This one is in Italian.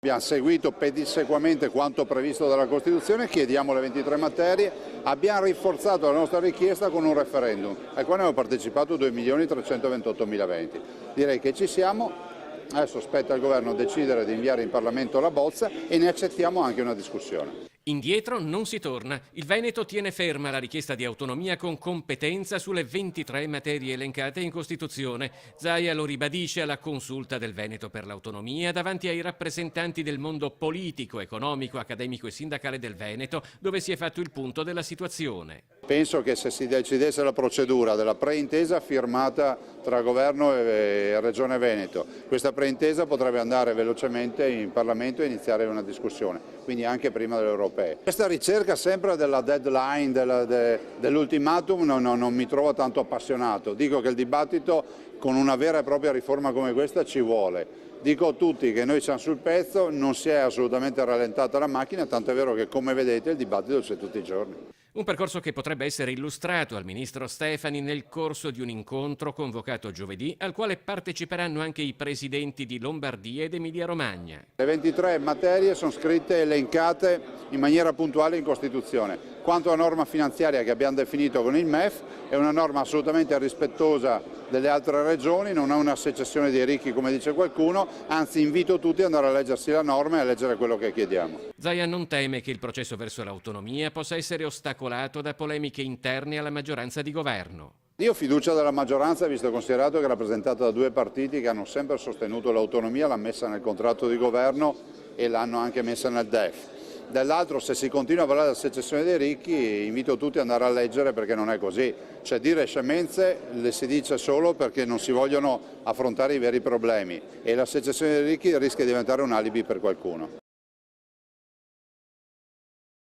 Abbiamo seguito pedissequamente quanto previsto dalla Costituzione, chiediamo le 23 materie, abbiamo rinforzato la nostra richiesta con un referendum al quale hanno partecipato 2.328.000 venti. Direi che ci siamo, adesso spetta al governo decidere di inviare in Parlamento la bozza e ne accettiamo anche una discussione. Indietro non si torna. Il Veneto tiene ferma la richiesta di autonomia con competenza sulle 23 materie elencate in Costituzione. Zaia lo ribadisce alla consulta del Veneto per l'autonomia davanti ai rappresentanti del mondo politico, economico, accademico e sindacale del Veneto, dove si è fatto il punto della situazione. Penso che se si decidesse la procedura della preintesa firmata tra Governo e Regione Veneto, questa preintesa potrebbe andare velocemente in Parlamento e iniziare una discussione, quindi anche prima delle europee. Questa ricerca sempre della deadline, dell'ultimatum non mi trovo tanto appassionato. Dico che il dibattito con una vera e propria riforma come questa ci vuole. Dico a tutti che noi siamo sul pezzo, non si è assolutamente rallentata la macchina, tanto è vero che come vedete il dibattito c'è tutti i giorni. Un percorso che potrebbe essere illustrato al ministro Stefani nel corso di un incontro convocato giovedì al quale parteciperanno anche i presidenti di Lombardia ed Emilia-Romagna. Le 23 materie sono scritte e elencate in maniera puntuale in Costituzione. Quanto alla norma finanziaria che abbiamo definito con il MEF, è una norma assolutamente rispettosa delle altre regioni, non è una secessione dei ricchi come dice qualcuno, anzi invito tutti ad andare a leggersi la norma e a leggere quello che chiediamo. Zaia non teme che il processo verso l'autonomia possa essere ostacolato da polemiche interne alla maggioranza di governo. Io ho fiducia della maggioranza, visto e considerato che è rappresentata da due partiti che hanno sempre sostenuto l'autonomia, l'hanno messa nel contratto di governo e l'hanno anche messa nel DEF. Dall'altro, se si continua a parlare della secessione dei ricchi, invito tutti ad andare a leggere perché non è così. Cioè dire scemenze le si dice solo perché non si vogliono affrontare i veri problemi e la secessione dei ricchi rischia di diventare un alibi per qualcuno.